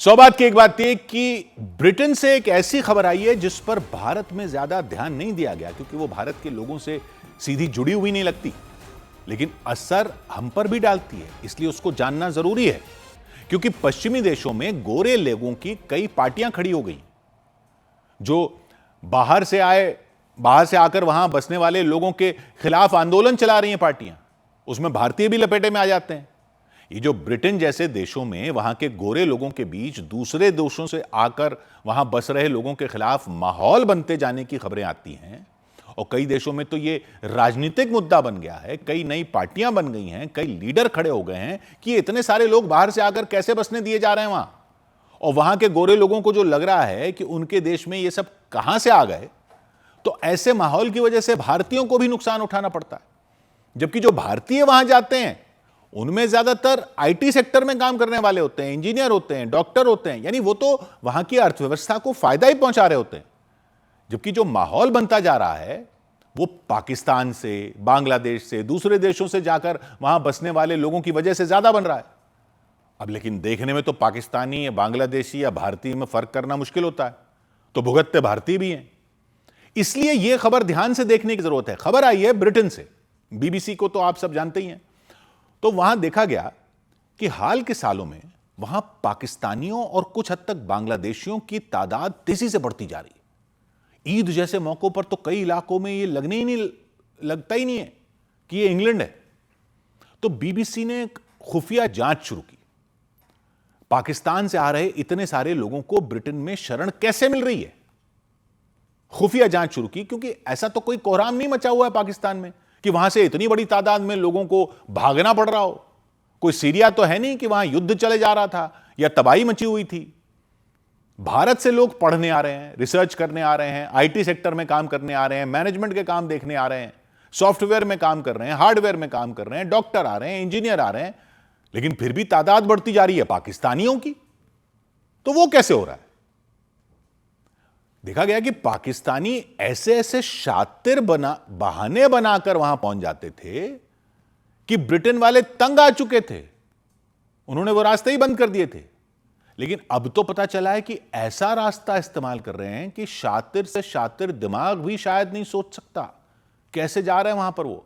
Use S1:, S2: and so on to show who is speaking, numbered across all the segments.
S1: सौ बात की एक बात थी कि ब्रिटेन से एक ऐसी खबर आई है जिस पर भारत में ज्यादा ध्यान नहीं दिया गया क्योंकि वो भारत के लोगों से सीधी जुड़ी हुई नहीं लगती, लेकिन असर हम पर भी डालती है, इसलिए उसको जानना जरूरी है। क्योंकि पश्चिमी देशों में गोरे लोगों की कई पार्टियां खड़ी हो गई जो बाहर से आकर वहां बसने वाले लोगों के खिलाफ आंदोलन चला रही हैं पार्टियां, उसमें भारतीय भी लपेटे में आ जाते हैं। ये जो ब्रिटेन जैसे देशों में वहां के गोरे लोगों के बीच दूसरे देशों से आकर वहां बस रहे लोगों के खिलाफ माहौल बनते जाने की खबरें आती हैं, और कई देशों में तो ये राजनीतिक मुद्दा बन गया है, कई नई पार्टियां बन गई हैं, कई लीडर खड़े हो गए हैं कि इतने सारे लोग बाहर से आकर कैसे बसने दिए जा रहे हैं वहां। और वहां के गोरे लोगों को जो लग रहा है कि उनके देश में ये सब कहां से आ गए, तो ऐसे माहौल की वजह से भारतीयों को भी नुकसान उठाना पड़ता है। जबकि जो भारतीय वहां जाते हैं उनमें ज्यादातर आईटी सेक्टर में काम करने वाले होते हैं, इंजीनियर होते हैं, डॉक्टर होते हैं, यानी वो तो वहां की अर्थव्यवस्था को फायदा ही पहुंचा रहे होते हैं। जबकि जो माहौल बनता जा रहा है वो पाकिस्तान से, बांग्लादेश से, दूसरे देशों से जाकर वहां बसने वाले लोगों की वजह से ज्यादा बन रहा है। अब लेकिन देखने में तो पाकिस्तानी या बांग्लादेशी या भारतीय में फर्क करना मुश्किल होता है, तो भुगतते भारतीय भी हैं। इसलिए यह खबर ध्यान से देखने की जरूरत है। खबर आई है ब्रिटेन से, बीबीसी को तो आप सब जानते ही हैं। तो वहां देखा गया कि हाल के सालों में वहां पाकिस्तानियों और कुछ हद तक बांग्लादेशियों की तादाद तेजी से बढ़ती जा रही है। ईद जैसे मौकों पर तो कई इलाकों में यह लगता ही नहीं है कि यह इंग्लैंड है। तो बीबीसी ने एक खुफिया जांच शुरू की, पाकिस्तान से आ रहे इतने सारे लोगों को ब्रिटेन में शरण कैसे मिल रही है। खुफिया जांच शुरू की क्योंकि ऐसा तो कोई कोहराम नहीं मचा हुआ है पाकिस्तान में कि वहां से इतनी बड़ी तादाद में लोगों को भागना पड़ रहा हो। कोई सीरिया तो है नहीं कि वहां युद्ध चले जा रहा था या तबाही मची हुई थी। भारत से लोग पढ़ने आ रहे हैं, रिसर्च करने आ रहे हैं, आईटी सेक्टर में काम करने आ रहे हैं, मैनेजमेंट के काम देखने आ रहे हैं, सॉफ्टवेयर में काम कर रहे हैं, हार्डवेयर में काम कर रहे हैं, डॉक्टर आ रहे हैं, इंजीनियर आ रहे हैं, लेकिन फिर भी तादाद बढ़ती जा रही है पाकिस्तानियों की। तो वो कैसे हो रहा है? देखा गया कि पाकिस्तानी ऐसे ऐसे शातिर बहाने बनाकर वहां पहुंच जाते थे कि ब्रिटेन वाले तंग आ चुके थे, उन्होंने वो रास्ते ही बंद कर दिए थे। लेकिन अब तो पता चला है कि ऐसा रास्ता इस्तेमाल कर रहे हैं कि शातिर से शातिर दिमाग भी शायद नहीं सोच सकता कैसे जा रहे हैं वहां पर। वो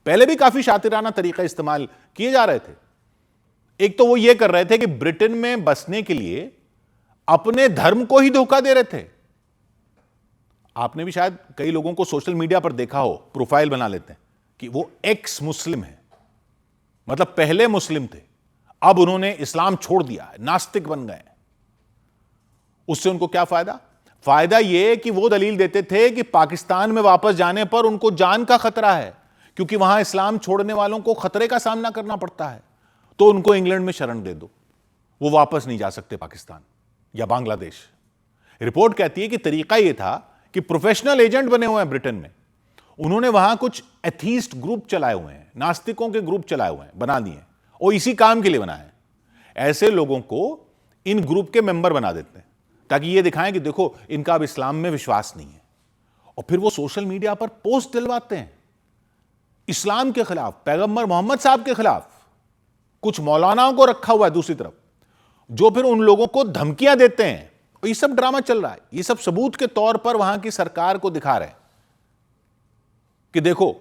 S1: पहले भी काफी शातिराना तरीका इस्तेमाल किए जा रहे थे। एक तो वो ये कर रहे थे कि ब्रिटेन में बसने के लिए अपने धर्म को ही धोखा दे रहे थे। आपने भी शायद कई लोगों को सोशल मीडिया पर देखा हो, प्रोफाइल बना लेते हैं कि वो एक्स मुस्लिम है, मतलब पहले मुस्लिम थे, अब उन्होंने इस्लाम छोड़ दिया है, नास्तिक बन गए। उससे उनको क्या फायदा? फायदा यह कि वो दलील देते थे कि पाकिस्तान में वापस जाने पर उनको जान का खतरा है, क्योंकि वहां इस्लाम छोड़ने वालों को खतरे का सामना करना पड़ता है, तो उनको इंग्लैंड में शरण दे दो, वो वापस नहीं जा सकते पाकिस्तान या बांग्लादेश। रिपोर्ट कहती है कि तरीका यह था कि प्रोफेशनल एजेंट बने हुए हैं ब्रिटेन में, उन्होंने वहां कुछ एथीस्ट ग्रुप चलाए हुए हैं, नास्तिकों के ग्रुप चलाए हुए हैं, बना दिए, और इसी काम के लिए बनाए हैं। ऐसे लोगों को इन ग्रुप के मेंबर बना देते हैं ताकि ये दिखाएं कि देखो इनका अब इस्लाम में विश्वास नहीं है। और फिर वो सोशल मीडिया पर पोस्ट डलवाते हैं इस्लाम के खिलाफ, पैगंबर मोहम्मद साहब के खिलाफ। कुछ मौलानाओं को रखा हुआ है दूसरी तरफ, जो फिर उन लोगों को धमकियां देते हैं। ये सब ड्रामा चल रहा है, ये सब सबूत के तौर पर वहां की सरकार को दिखा रहे हैं कि देखो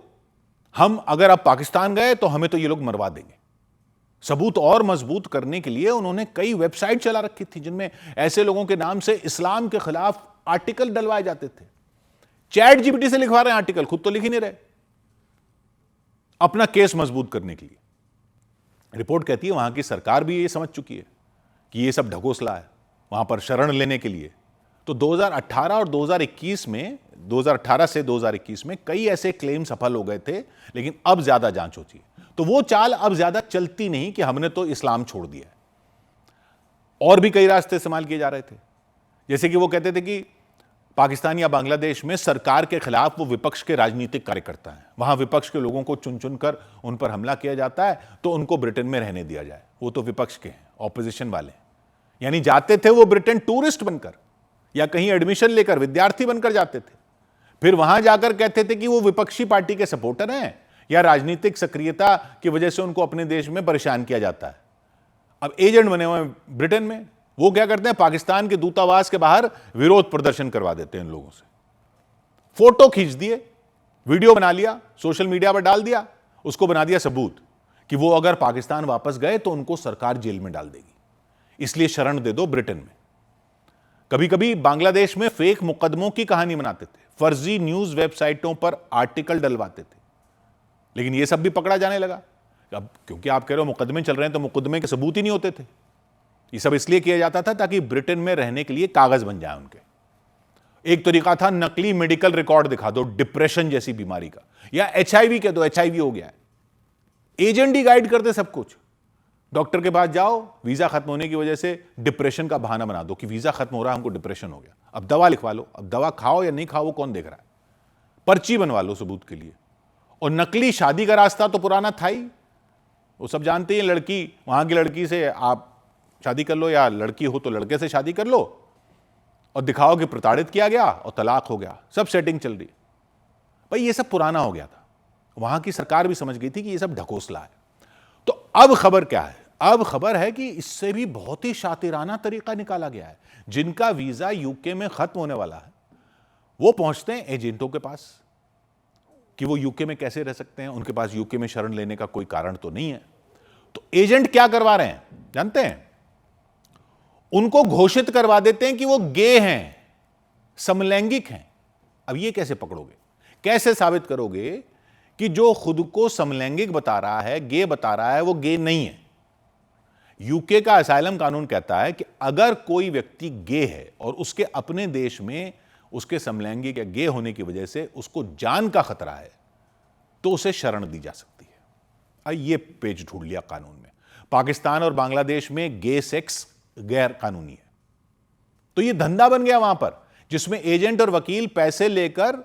S1: हम अगर अब पाकिस्तान गए तो हमें तो ये लोग मरवा देंगे। सबूत और मजबूत करने के लिए उन्होंने कई वेबसाइट चला रखी थी जिनमें ऐसे लोगों के नाम से इस्लाम के खिलाफ आर्टिकल डलवाए जाते थे। चैट जीपीटी से लिखवा रहे हैं आर्टिकल, खुद तो लिख ही नहीं रहे, अपना केस मजबूत करने के लिए। रिपोर्ट कहती है वहां की सरकार भी ये समझ चुकी है कि ये सब ढकोसला है वहां पर शरण लेने के लिए। तो 2018 और 2021 में, 2018 से 2021 में कई ऐसे क्लेम सफल हो गए थे, लेकिन अब ज्यादा जांच होती है। तो वो चाल अब ज्यादा चलती नहीं कि हमने तो इस्लाम छोड़ दिया है। और भी कई रास्ते इस्तेमाल किए जा रहे थे, जैसे कि वो कहते थे कि पाकिस्तान या बांग्लादेश में सरकार के खिलाफ वो विपक्ष के राजनीतिक कार्यकर्ता हैं, वहां विपक्ष के लोगों को चुन चुनकर उन पर हमला किया जाता है, तो उनको ब्रिटेन में रहने दिया जाए। वो तो विपक्ष के हैं, ऑपोजिशन वाले हैं। यानी जाते थे वो ब्रिटेन टूरिस्ट बनकर या कहीं एडमिशन लेकर विद्यार्थी बनकर जाते थे, फिर वहां जाकर कहते थे कि वो विपक्षी पार्टी के सपोर्टर हैं या राजनीतिक सक्रियता की वजह से उनको अपने देश में परेशान किया जाता है। अब एजेंट बने हुए ब्रिटेन में, वो क्या करते हैं, पाकिस्तान के दूतावास के बाहर विरोध प्रदर्शन करवा देते हैं इन लोगों से। फोटो खींच दिए, वीडियो बना लिया, सोशल मीडिया पर डाल दिया, उसको बना दिया सबूत कि वो अगर पाकिस्तान वापस गए तो उनको सरकार जेल में डाल देगी, इसलिए शरण दे दो ब्रिटेन में। कभी कभी बांग्लादेश में फेक मुकदमों की कहानी बनाते थे, फर्जी न्यूज वेबसाइटों पर आर्टिकल डलवाते थे, लेकिन यह सब भी पकड़ा जाने लगा। अब क्योंकि आप कह रहे हो मुकदमे चल रहे हैं, तो मुकदमे के सबूत ही नहीं होते थे। ये सब इसलिए किया जाता था ताकि ब्रिटेन में रहने के लिए कागज बन जाए उनके। एक तरीका था नकली मेडिकल रिकॉर्ड दिखा दो डिप्रेशन जैसी बीमारी का, या एचआईवी कह दो, एचआईवी हो गया है। एजेंट ही गाइड करते सब कुछ। डॉक्टर के पास जाओ, वीजा खत्म होने की वजह से डिप्रेशन का बहाना बना दो कि वीजा खत्म हो रहा है, हमको डिप्रेशन हो गया, अब दवा लिखवा लो। अब दवा खाओ या नहीं खाओ वो कौन देख रहा है, पर्ची बनवा लो सबूत के लिए। और नकली शादी का रास्ता तो पुराना था ही, वो सब जानते हैं। लड़की, वहां की लड़की से आप शादी कर लो, या लड़की हो तो लड़के से शादी कर लो और दिखाओ कि प्रताड़ित किया गया और तलाक हो गया, सब सेटिंग चल रही। भाई ये सब पुराना हो गया था, वहां की सरकार भी समझ गई थी कि ये सब ढकोसला है। तो अब खबर क्या है? अब खबर है कि इससे भी बहुत ही शातिराना तरीका निकाला गया है। जिनका वीजा यूके में खत्म होने वाला है वो पहुंचते हैं एजेंटों के पास कि वो यूके में कैसे रह सकते हैं, उनके पास यूके में शरण लेने का कोई कारण तो नहीं है। तो एजेंट क्या करवा रहे हैं जानते हैं? उनको घोषित करवा देते हैं कि वो गे हैं, समलैंगिक हैं। अब ये कैसे पकड़ोगे, कैसे साबित करोगे कि जो खुद को समलैंगिक बता रहा है, गे बता रहा है, वो गे नहीं है? यूके का असाइलम कानून कहता है कि अगर कोई व्यक्ति गे है और उसके अपने देश में उसके समलैंगिक या गे होने की वजह से उसको जान का खतरा है, तो उसे शरण दी जा सकती है। ये पेज ढूंढ लिया कानून में। पाकिस्तान और बांग्लादेश में गे सेक्स गैर कानूनी है। तो ये धंधा बन गया वहां पर, जिसमें एजेंट और वकील पैसे लेकर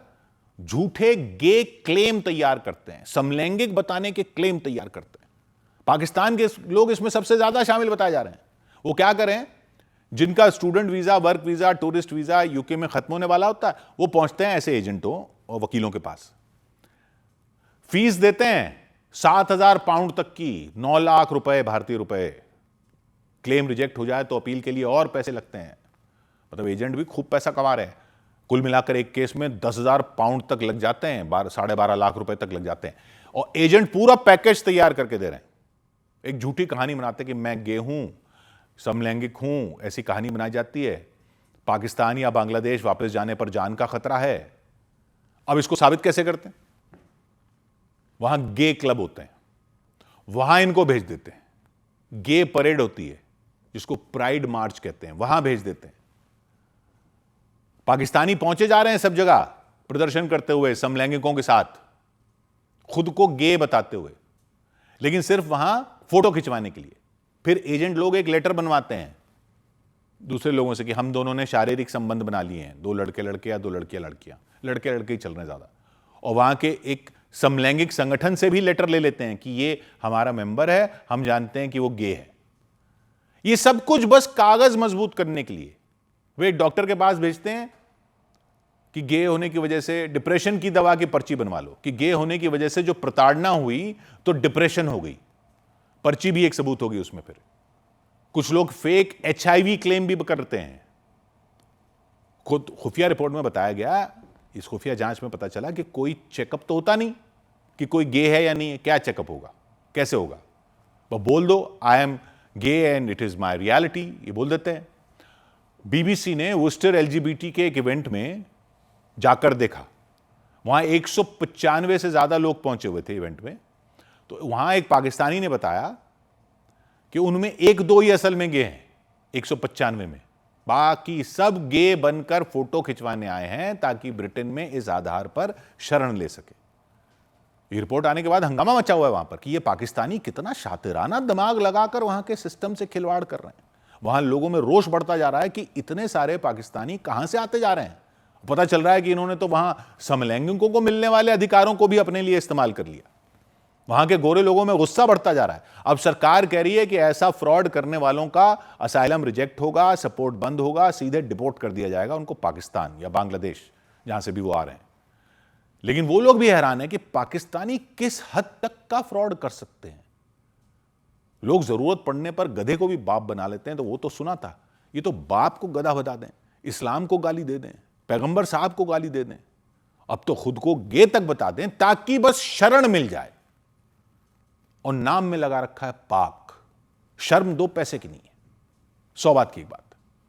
S1: झूठे गे क्लेम तैयार करते हैं, समलैंगिक बताने के क्लेम तैयार करते हैं। पाकिस्तान के लोग इसमें सबसे ज्यादा शामिल बताए जा रहे हैं। वो क्या करें, जिनका student visa, work visa, tourist visa UK में खत्म होने वाला होता है, वो पहुंचते हैं ऐसे एजेंटों और वकीलों के पास, फीस देते हैं 7,000 पाउंड तक की, 9 लाख रुपए भारतीय रुपए। क्लेम रिजेक्ट हो जाए तो अपील के लिए और पैसे लगते हैं। मतलब एजेंट भी खूब पैसा कमा रहे हैं। कुल मिलाकर एक केस में 10,000 पाउंड तक लग जाते हैं, 12.5 लाख रुपए तक लग जाते हैं। और एजेंट पूरा पैकेज तैयार करके दे रहे हैं। एक झूठी कहानी बनाते कि मैं गे हूं, समलैंगिक हूं, ऐसी कहानी बनाई जाती है। पाकिस्तान या बांग्लादेश वापस जाने पर जान का खतरा है। अब इसको साबित कैसे करते हैं? वहां गे क्लब होते हैं, वहां इनको भेज देते हैं। गे परेड होती है जिसको प्राइड मार्च कहते हैं, वहां भेज देते हैं। पाकिस्तानी पहुंचे जा रहे हैं सब जगह प्रदर्शन करते हुए, समलैंगिकों के साथ, खुद को गे बताते हुए, लेकिन सिर्फ वहां फोटो खिंचवाने के लिए। फिर एजेंट लोग एक लेटर बनवाते हैं दूसरे लोगों से कि हम दोनों ने शारीरिक संबंध बना लिए हैं, 2 लड़के लड़के या 2 लड़कियां लड़कियां, लड़के लड़के ही चल रहे हैं ज्यादा। और वहां के एक समलैंगिक संगठन से भी लेटर ले लेते हैं कि ये हमारा मेंबर है, हम जानते हैं कि वो गे है। ये सब कुछ बस कागज मजबूत करने के लिए वे एक डॉक्टर के पास भेजते हैं कि गे होने की वजह से डिप्रेशन की दवा की पर्ची बनवा लो, कि गे होने की वजह से जो प्रताड़ना हुई तो डिप्रेशन हो गई, पर्ची भी एक सबूत होगी उसमें। फिर कुछ लोग फेक एचआईवी क्लेम भी करते हैं। खुद खुफिया रिपोर्ट में बताया गया, इस खुफिया जांच में पता चला कि कोई चेकअप तो होता नहीं कि कोई गे है या नहीं है। क्या चेकअप होगा, कैसे होगा? वो बोल दो I am gay and it is my reality, ये बोल देते हैं। बीबीसी ने वुस्टर एलजीबीटी के एक इवेंट में जाकर देखा, वहां 195 से ज्यादा लोग पहुंचे हुए थे इवेंट में। तो वहां एक पाकिस्तानी ने बताया कि उनमें 1-2 ही असल में गे हैं 195 में, बाकी सब गे बनकर फोटो खिंचवाने आए हैं ताकि ब्रिटेन में इस आधार पर शरण ले सके। ये रिपोर्ट आने के बाद हंगामा मचा हुआ है वहां पर कि ये पाकिस्तानी कितना शातिराना दिमाग लगाकर वहां के सिस्टम से खिलवाड़ कर रहे हैं। वहां लोगों में रोष बढ़ता जा रहा है कि इतने सारे पाकिस्तानी कहां से आते जा रहे हैं। पता चल रहा है कि इन्होंने तो वहां समलैंगिकों को मिलने वाले अधिकारों को भी अपने लिए इस्तेमाल कर लिया। वहां के गोरे लोगों में गुस्सा बढ़ता जा रहा है। अब सरकार कह रही है कि ऐसा फ्रॉड करने वालों का असाइलम रिजेक्ट होगा, सपोर्ट बंद होगा, सीधे डिपोर्ट कर दिया जाएगा उनको पाकिस्तान या बांग्लादेश, जहां से भी वो आ रहे हैं। लेकिन वो लोग भी हैरान है कि पाकिस्तानी किस हद तक का फ्रॉड कर सकते हैं। लोग जरूरत पड़ने पर गधे को भी बाप बना लेते हैं, तो वो तो सुना था ये तो बाप को गधा बता दें, इस्लाम को गाली दे दें, पैगंबर साहब को गाली दे दें, अब तो खुद को गे तक बता दें ताकि बस शरण मिल जाए। और नाम में लगा रखा है पाक। शर्म 2 पैसे की नहीं है। 100 बात की एक बात।